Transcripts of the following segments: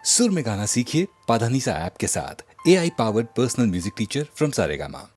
सुर में गाना सीखिए पाधानीसा ऐप के साथ। AI powered personal music teacher from Saregama.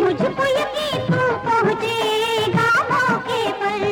मुझको यकीन तू पहुंचेगा मौके पर।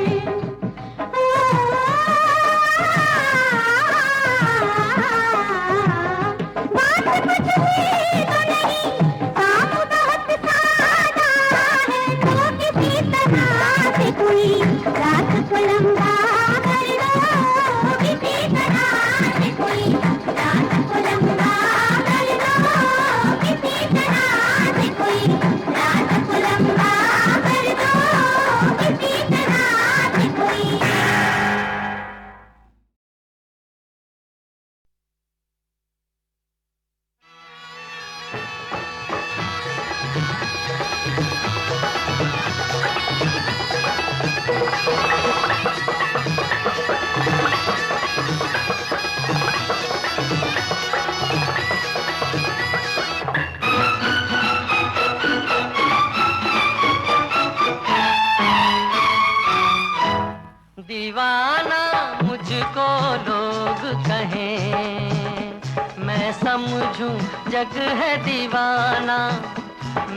दीवाना मुझको लोग कहें, मैं समझूं जग है दीवाना,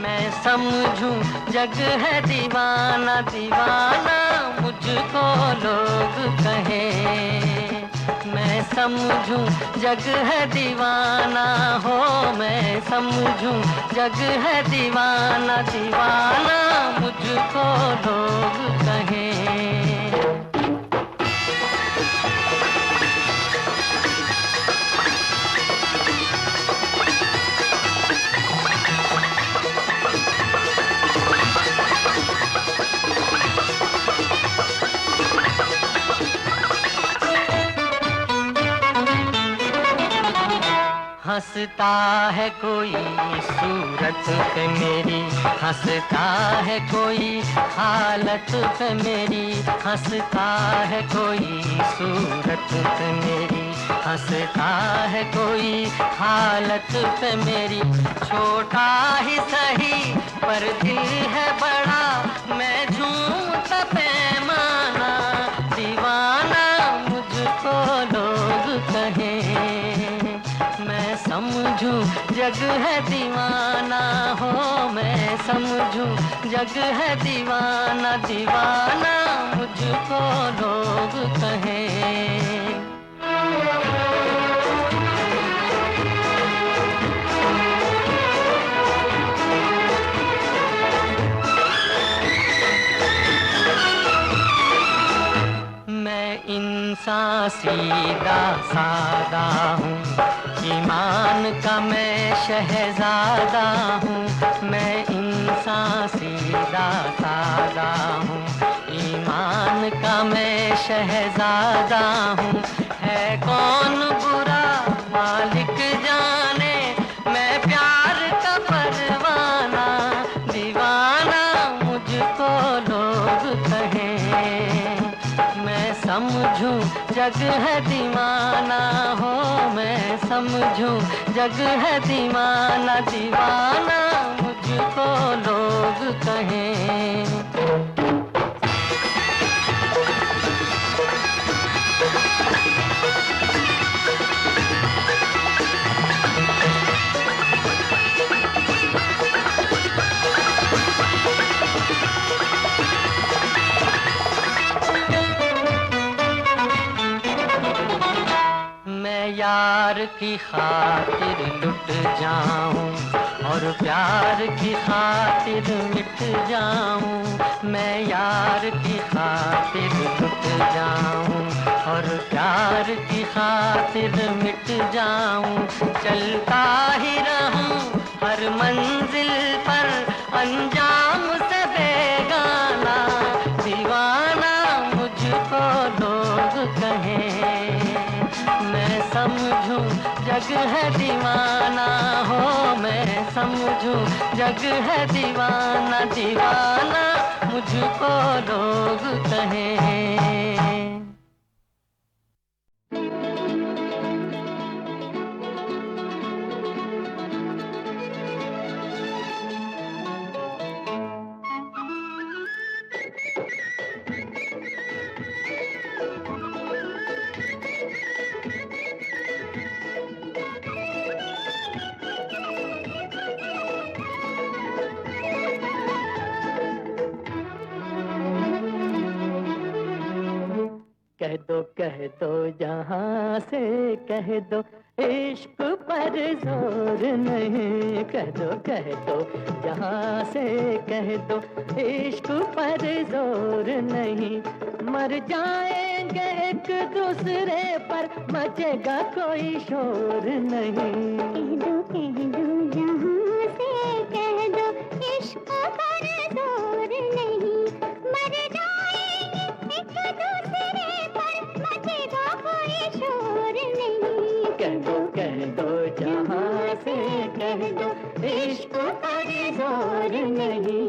मैं समझूं जग है दीवाना, दीवाना मुझको लोग कहें, मैं समझूं जग है दीवाना हो, मैं समझूं जग है दीवाना, दीवाना मुझको लोग कहें। हंसता है कोई सूरत पे मेरी, हंसता है कोई हालत पे मेरी, हंसता है कोई सूरत पे मेरी, हंसता है कोई हालत पे मेरी, छोटा ही सही पर दिल है बड़ा, मैं झूमता पैमाना, दीवाना मुझको लोग कहें, मैं समझूं जग है दीवाना हो, मैं समझूं जग है दीवाना, दीवाना मुझको लोग कहें। मैं इंसान सीधा सादा हूँ, ईमान का मैं शहजादा हूँ, मैं इंसान सीधा सादा हूँ, ईमान का मैं शहजादा हूँ, है कौन बुरा मालिक जाने, मैं प्यार का परवाना, दीवाना मुझको लोग कहें, मैं समझूं जग है दीवाना हो, मैं समझूं जग है दीवाना, दीवाना मुझको लोग कहें। मैं यार की खातिर लुट जाऊं और प्यार की खातिर मिट जाऊं, मैं यार की खातिर लुट जाऊं और प्यार की खातिर मिट जाऊं, चलता ही रहूं हर मंजिल पर अंजाम से बेगाना, दीवाना मुझको लोग कहें, मैं समझूं जग है दीवाना हो, मैं समझूं जग है दीवाना, दीवाना मुझको लोग कहें। कह दो जहां से कह दो, इश्क पर जोर नहीं, कह दो जहां से कह दो, इश्क पर जोर नहीं, मर जाएंगे एक दूसरे पर, मचेगा कोई शोर नहीं। कह दो जहां से कह दो, इश्क पर जोर नहीं, मर जाएंगे एक दूसरे पर, मचेगा कोई शोर नहीं। कह दो जहां से कह दो, इश्क पर जोर नहीं।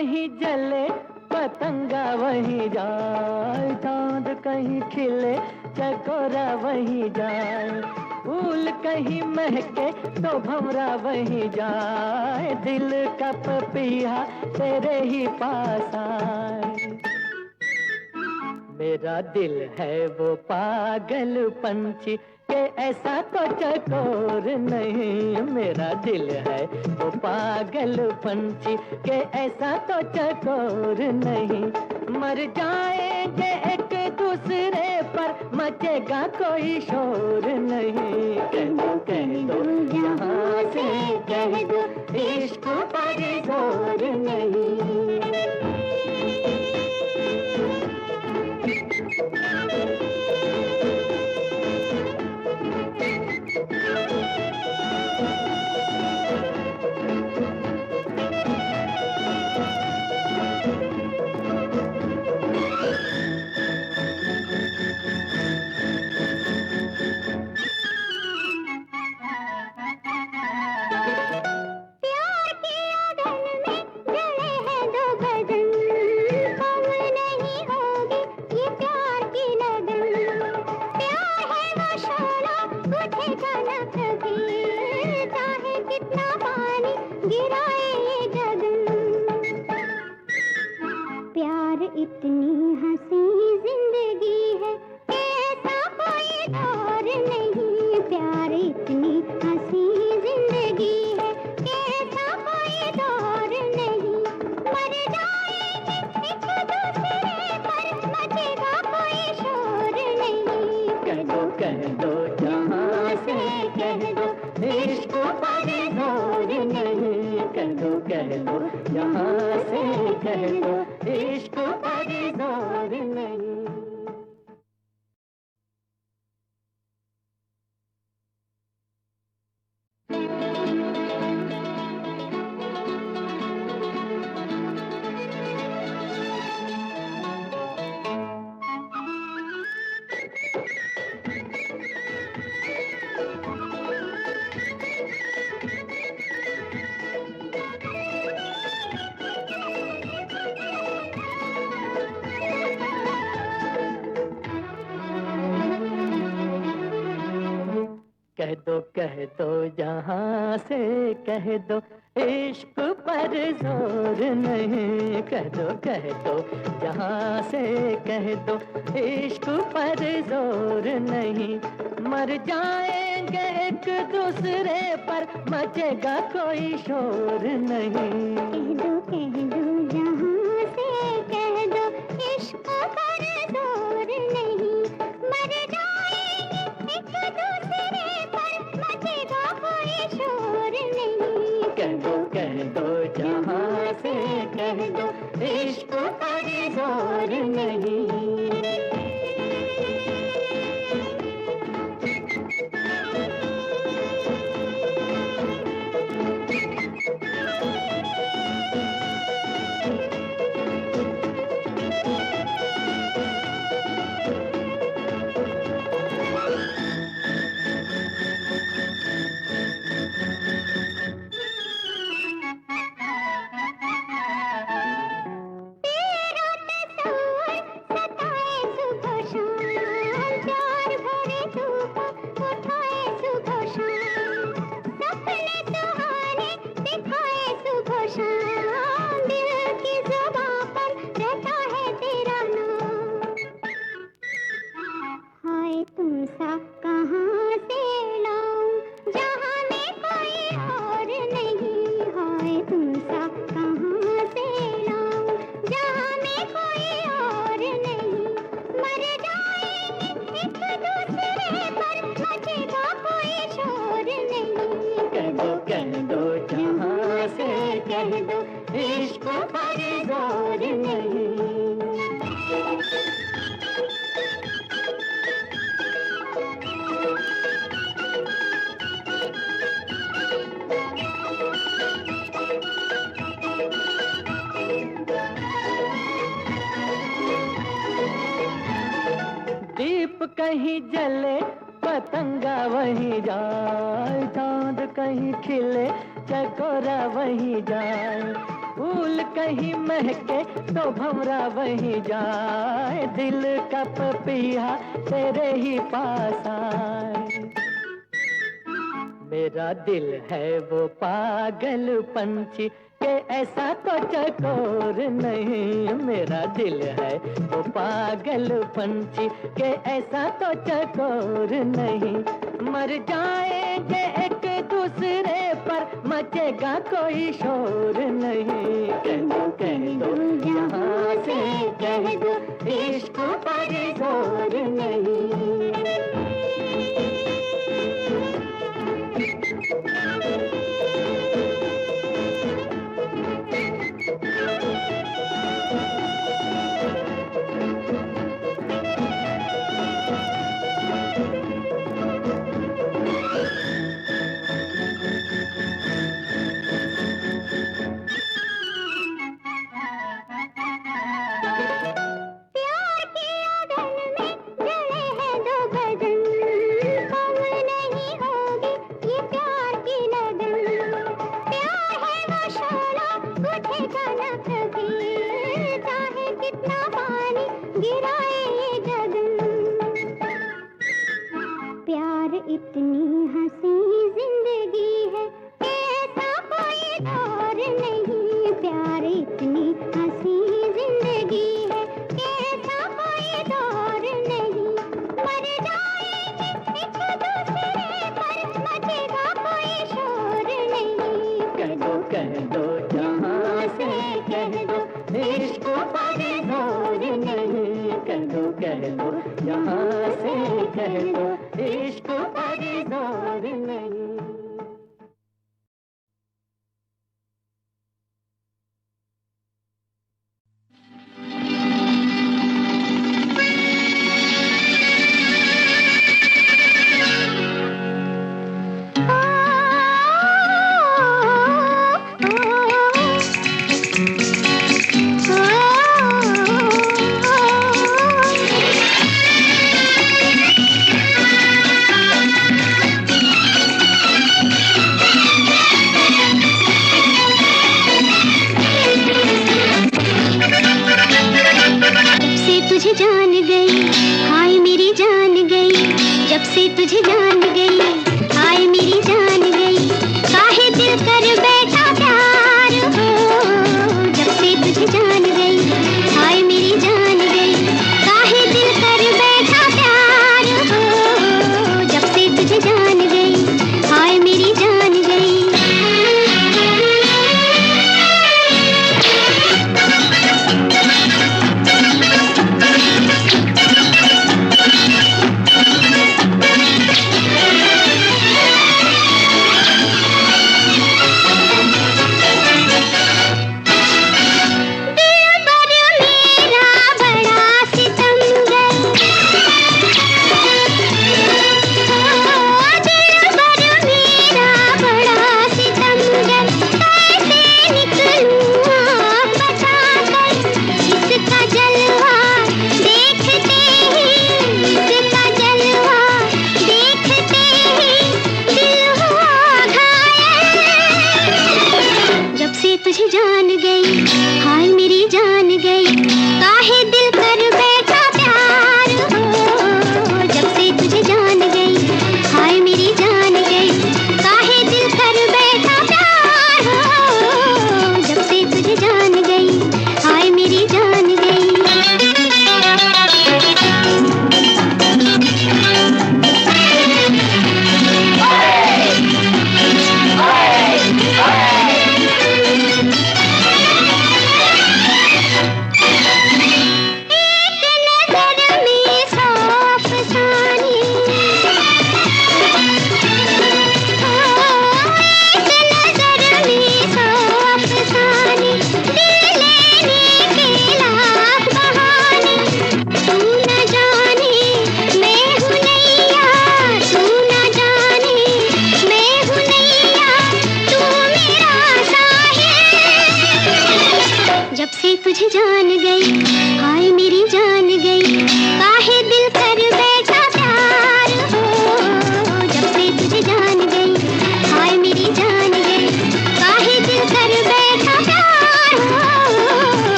कहीं जले पतंगा वहीं जाए, चांद कहीं खिले चकोरा वहीं जाए, फूल कहीं महके तो भंवरा वहीं जाए, दिल का पपीहा तेरे ही पास आए। मेरा दिल है वो पागल पंछी के ऐसा तो चकोर नहीं, मेरा दिल है वो पागल पंछी के ऐसा तो चकोर नहीं। मर जाएंगे एक दूसरे पर मचेगा कोई शोर नहीं। कह दो यहाँ से कह दो इश्क पर जोर नहीं। इतनी हंसी जिंदगी है कि ऐसा कोई दौर नहीं। प्यार इतनी हंसी जिंदगी है कि ऐसा कोई दौर नहीं। मर जाएंगे एक दूसरे पर मचेगा कोई शोर नहीं। कह दो जहाँ से कह दो इश्क पर जोर नहीं। कह दो जहाँ से कह दो इश्क पर जोर नहीं। कह दो जहाँ से कह दो इश्क पर जोर नहीं। कह दो जहाँ से कह दो इश्क पर जोर नहीं। मर जाएंगे एक दूसरे पर मचेगा कोई शोर नहीं। कह दो जहाँ से कह दो इश्क पर जोर नहीं। मर जाएंगे एक दूसरे पर मचेगा कोई शोर नहीं। कह दो जहाँ से कह दो इश्क पर जोर नहीं। कह दो जहाँ से कह दो इश्क पर जोर नहीं। दीप कहीं जले पतंगा वहीं जाए, चांद कहीं खिले चकोरा वहीं जाए, फूल कहीं महके तो भंवरा वहीं जाए, दिल का पपीहा तेरे ही पास आए। मेरा दिल है वो पागल पंछी के ऐसा तो चकोर नहीं। मेरा दिल है वो पागल पंछी के ऐसा तो चकोर नहीं। मर जाएंगे एक दूसरे पर, मचेगा कोई शोर नहीं। कह दो यहाँ से कह दो, इश्क पर जोर नहीं। इतनी हंसी जिंदगी है, ऐसा कोई दौर नहीं। प्यार इतनी हंसी जिंदगी है, ऐसा कोई दौर नहीं। मर जाएंगे एक दूसरे पर, मचेगा कोई शोर नहीं। कह दो जहाँ से कह दो, इश्क पर जोर नहीं। कह दो जहाँ से कह दो, इश्क पर जोर नहीं। तुझे जान गई, हाय मेरी जान गई। जब से तुझे जान गई, हाय मेरी जान गई। काहे दिल कर बैठा प्यार हो। जब से तुझे जान गई, हाय मेरी जान गई। काहे दिल कर बैठा प्यार हो। जब से तुझे जान गई, हाय मेरी जान गई।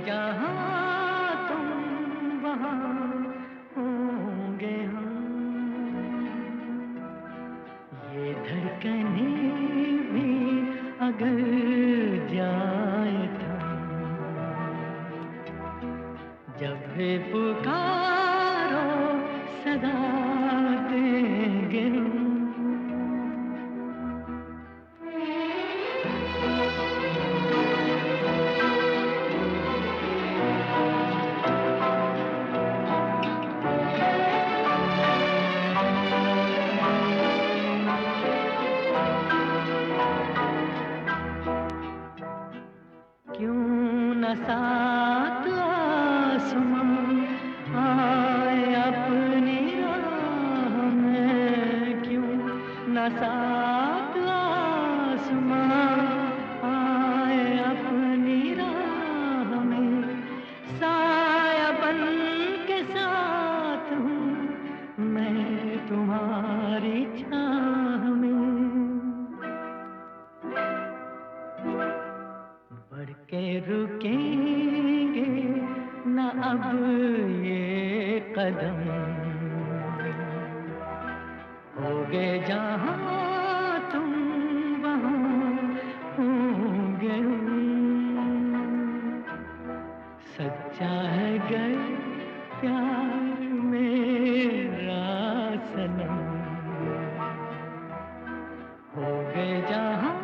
जहाँ तुम वहाँ होंगे हम, ये धड़कनें भी अगर जाए थम, जब भी पुकारो सदा देंगे हम। क्यों न साथ आसमां आए अपनी राह में, क्यों न साथ आसमां आए अपनी राह में, साया बन के साथ हूँ मैं तुम्हारी छाह में। बढ़ के रुकेंगे न अब ये कदम, होगे जहाँ तुम वहाँ होंगे हम। सच्चा है गर प्यार मेरा सनम, होगे जहाँ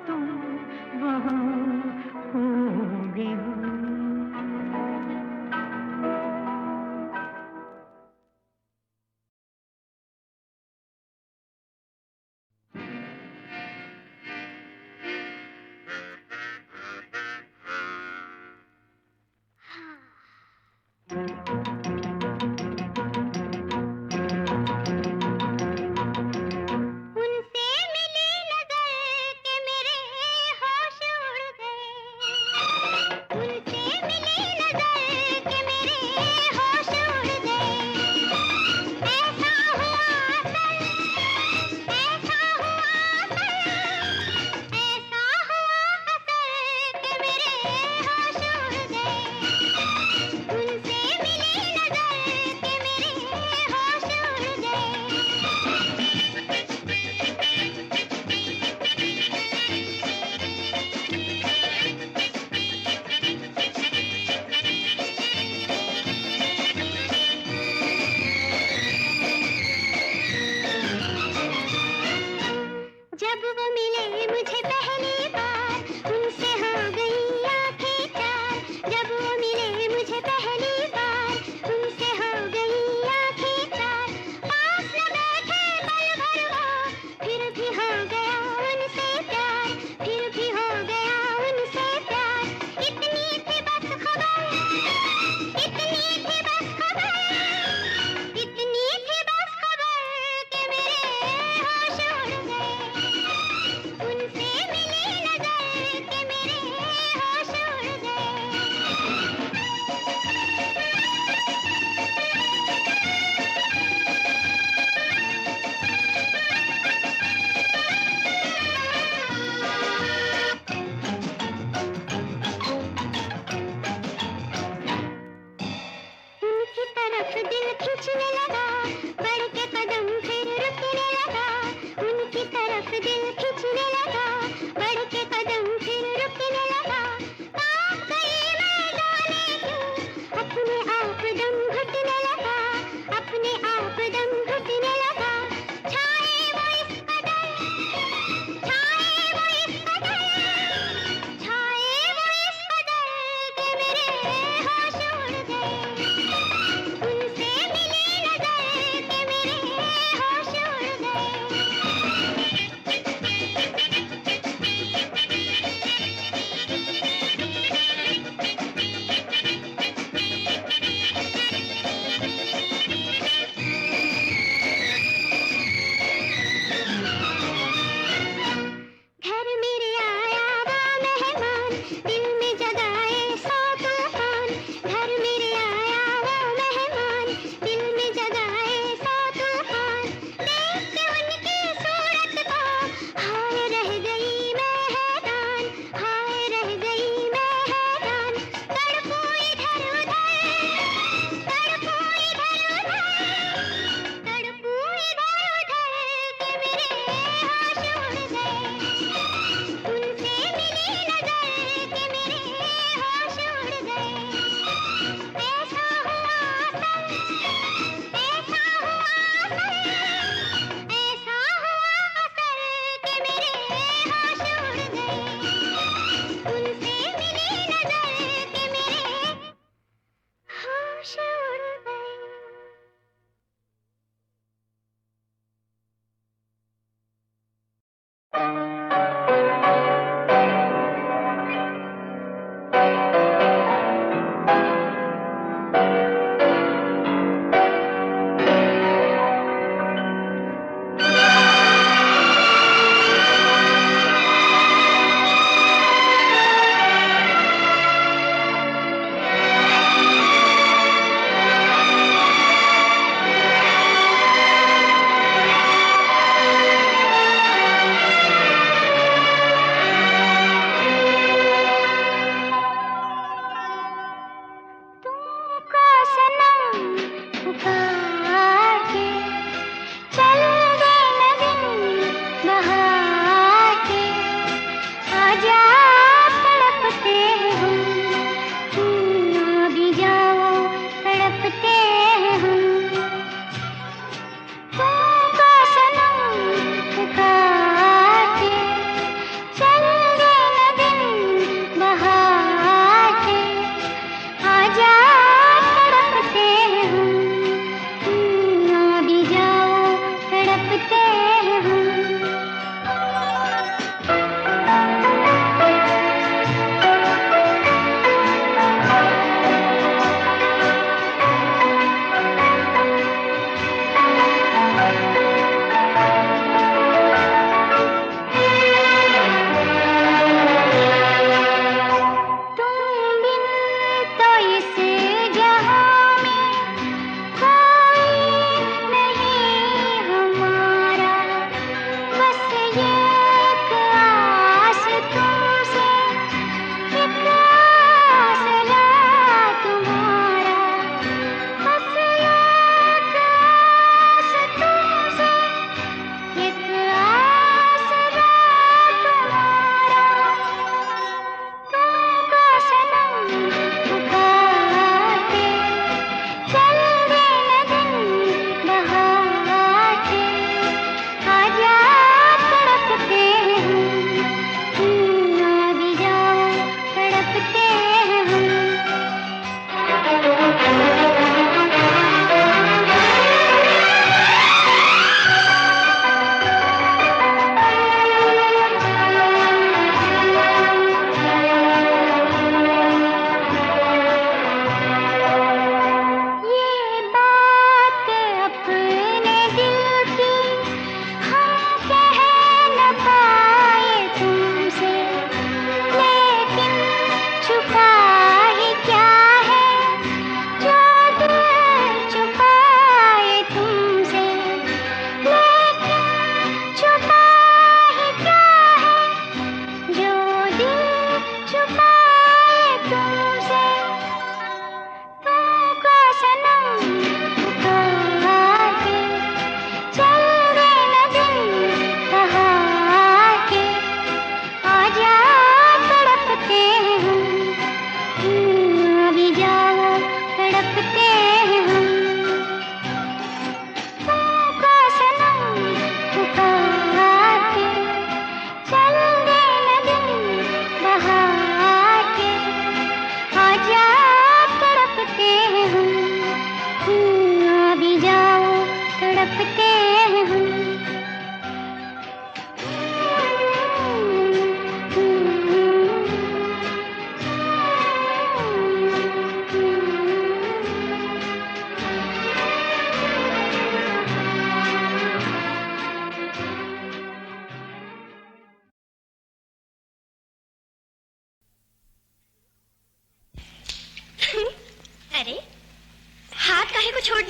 तुम वहाँ होंगे हम।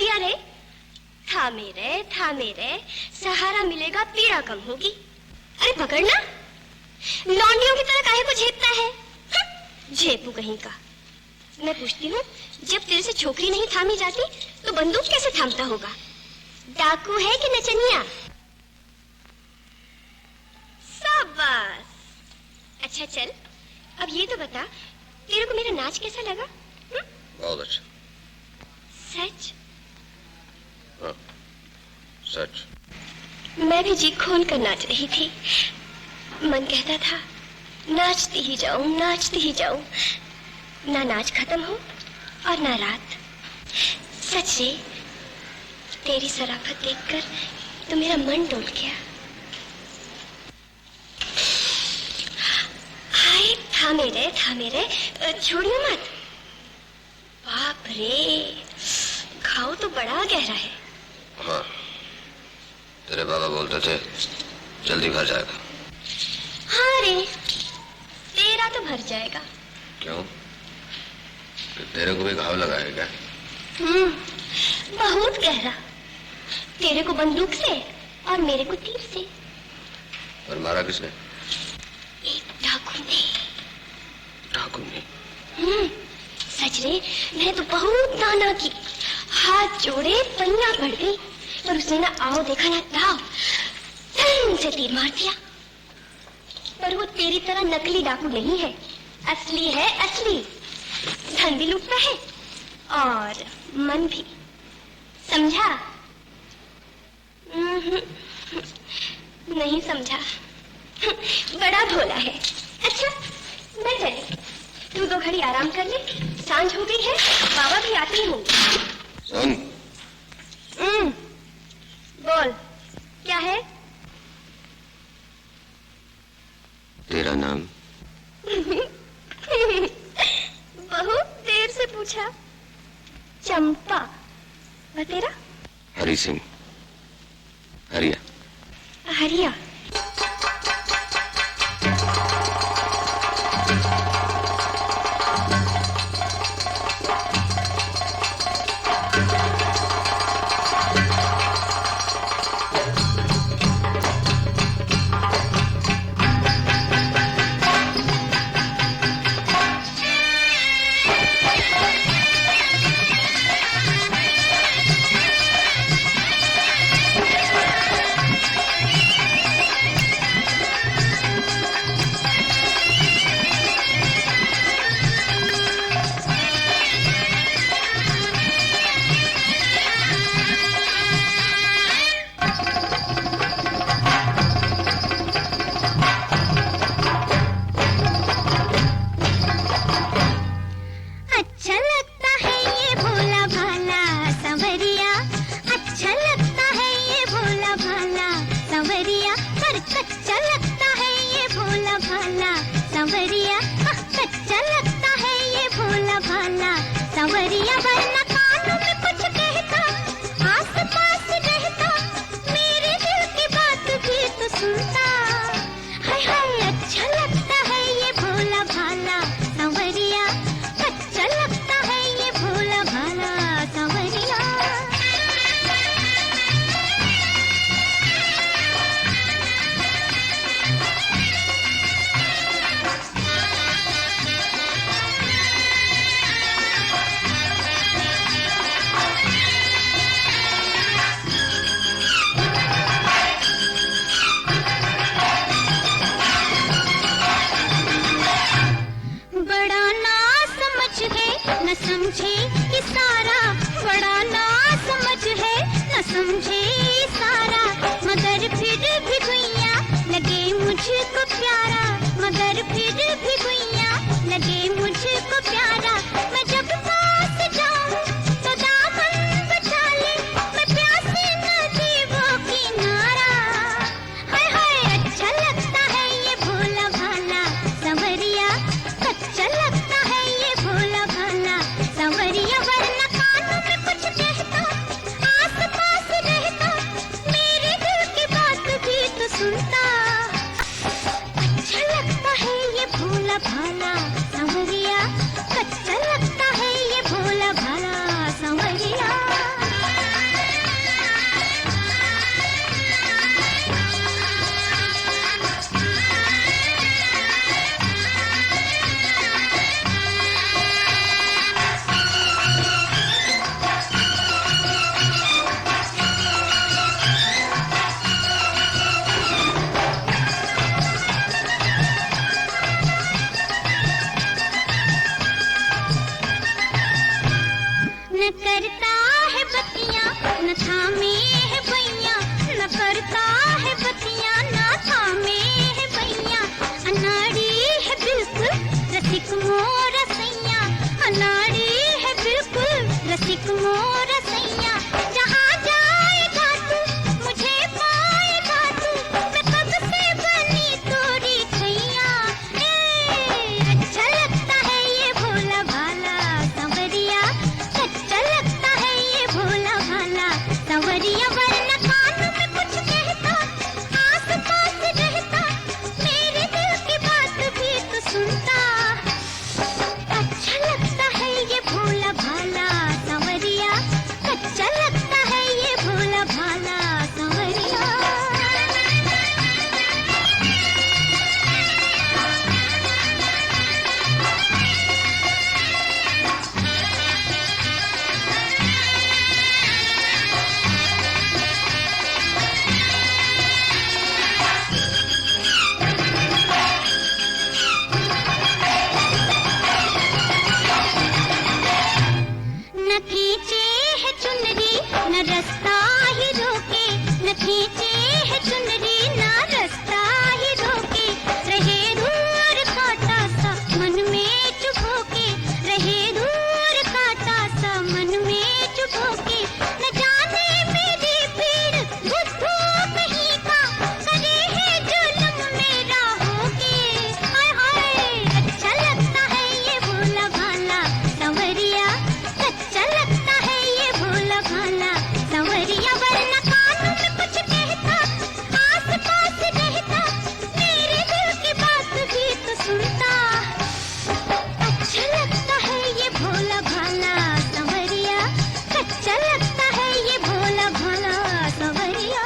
दिया रे। थामे रे, सहारा मिलेगा पीड़ा कम होगी। अरे पकड़ना, लौंडियों की तरह काहे को झेपता है? झेपू कहीं का। मैं पूछती हूँ, जब तेरे से छोकरी नहीं थामी जाती तो बंदूक कैसे थामता होगा? डाकू है कि नचनिया? शाबाश। अच्छा चल, अब ये तो बता, तेरे को मेरा नाच कैसा लगा? बहुत अच्छा। सच? हाँ, सच। मैं भी जी खोल कर नाच रही थी। मन कहता था नाचती ही जाऊं, ना नाच खत्म हो और ना रात। सच रे, तेरी सराफत देखकर तो मेरा मन डोल गया। हाय, थामे रे, छोड़ियो मत। बाप रे, घाव तो बड़ा गहरा है। हाँ, तेरे बाबा बोलते थे जल्दी भर जाएगा। हाँ रे, तेरा तो भर जाएगा। क्यों? तेरे को भी घाव लगा है क्या? बहुत गहरा। तेरे को बंदूक से और मेरे को तीर से। और मारा किसने? एक डाकू ने। डाकू ने? सच रे, मैं तो बहुत नाना की, हाथ जोड़े पन्ना पड़ गई, पर उसने ना आओ देखा ना दाव, धन से तीर मार दिया। पर वो तेरी तरह नकली डाकू नहीं है, असली है, असली। धन भी लूटता है और मन भी, समझा? नहीं समझा। बड़ा भोला है। अच्छा मैं चली, तू 2 घड़ी आराम कर ले, सांझ हो गई है, बाबा भी आते ही होंगे। सुन। बोल, क्या है? तेरा नाम? बहुत देर से पूछा। चंपा। और तेरा? हरी सिंह। हरिया। हरिया। करता है बतिया न थामे है बैया, न करता है बतिया न थामे है बैया। अनाड़ी है बिल्कुल रसिक मोर सैया, अनाड़ी है बिल्कुल रसिक मोर सैया। जहाँ जाएगा तू मुझे पाएगा तू, मैं कब से बनी तोरी छैया। अच्छा लगता है ये भोला भाला संवरिया, अच्छा लगता है ये भोला भाला संवरिया। वरना कान में कुछ कहता, आस पास रहता, मेरे दिल की बात भी तो सुनता। अच्छा लगता है ये भोला भाला संवरिया, अच्छा लगता है ये भोला भाला संवरिया। न खींचे है चुनरी न रास्ता ही रोके, न खींचे है चुनरी न रास्ता ही रोके। रहे दूर काटा सा मन में चुभो के, रहे दूर काटा सा मन में चुभो के। न जाने मेरी पीड़ बुद्धू कहीं का, करे है जुल्म मेरा होके। हाय हाय अच्छा लगता है ये भोला भाला संवरिया, अच्छा लगता है ये भोला भाला संवरिया। वरना कान में कुछ कहता, आस पास रहता, मेरे दिल की बात भी तो सुनता। अच्छा लगता है ये भोला भाला संवरिया, अच्छा लगता है ये भोला भाला संवरिया।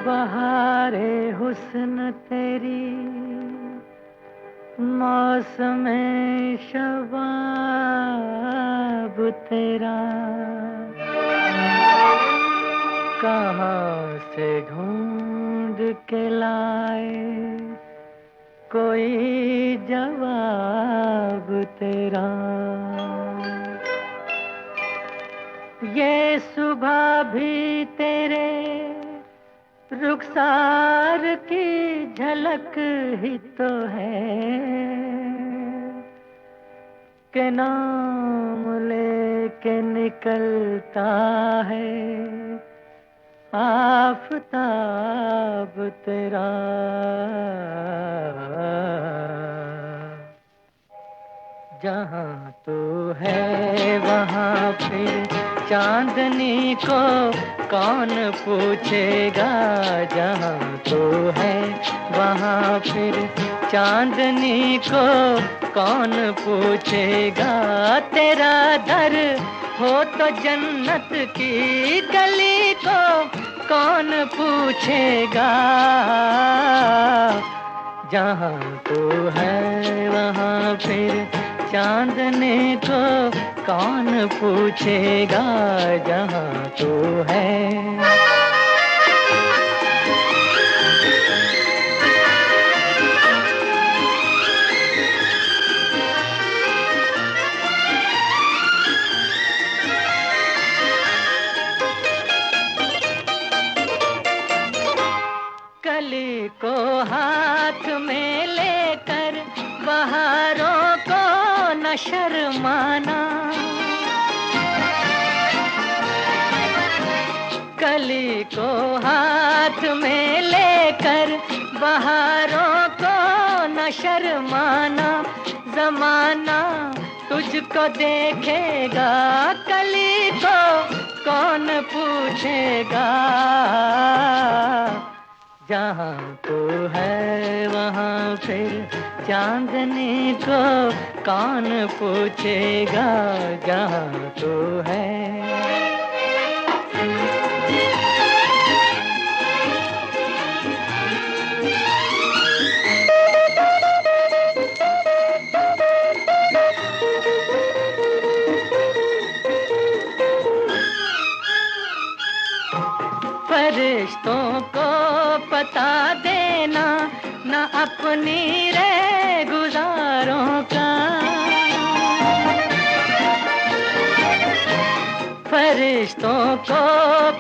बहारे हुस्न तेरी मौसम शबाब तेरा, कहाँ से ढूंढ के लाए कोई जवाब तेरा। ये सुबह भी तेरे रुखसार की झलक ही तो है, के नाम लेके निकलता है आफताब तेरा। जहाँ तू है वहाँ फिर चांदनी को कौन पूछेगा, जहाँ तू है वहाँ फिर चांदनी को कौन पूछेगा। तेरा दर हो तो जन्नत की गली को कौन पूछेगा। जहाँ तू है वहाँ फिर चांदनी को कौन पूछेगा, जहाँ तू है। कली को हाथ में लेकर बहारों को न शर्माना, कली को हाथ में लेकर बहारों को न शर्माना। जमाना तुझको देखेगा, कली को कौन पूछेगा। जहाँ तू है वहाँ फिर चांदनी को कौन पूछेगा, जहाँ तू है। फरिश्तों को पता देना न अपनी रे गुजारों का, फरिश्तों को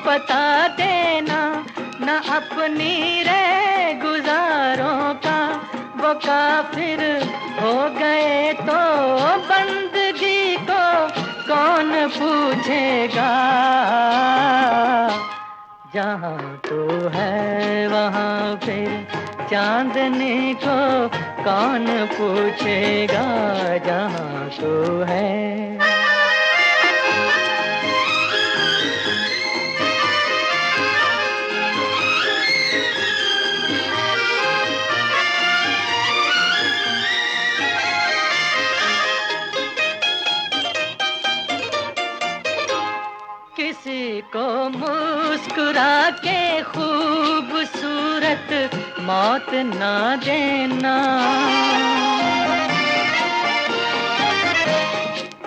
पता देना न अपनी रे गुजारों का। वो काफिर हो गए तो बंदगी को कौन पूछेगा, जहाँ तू है वहाँ फिर चांदनी को कौन पूछेगा, जहाँ तू है। किसी को मुस्कुरा के खूबसूरत मौत ना देना,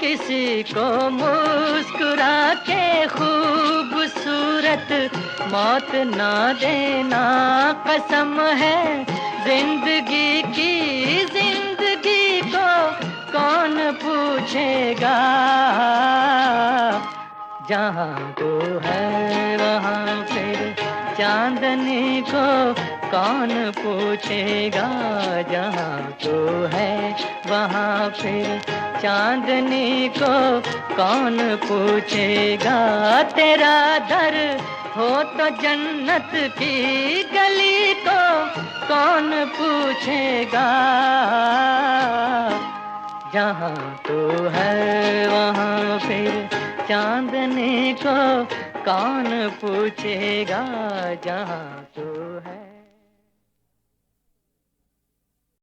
किसी को मुस्कुरा के खूबसूरत मौत ना देना। कसम है जिंदगी की, जिंदगी को कौन पूछेगा, जहाँ तू है वहाँ फिर चांदनी को कौन पूछेगा, जहाँ तू है वहाँ फिर चांदनी को कौन पूछेगा। तेरा दर हो तो जन्नत की गली को कौन पूछेगा, जहाँ तू है वहाँ फिर चांदनी को कौन पूछेगा, जहाँ तू है।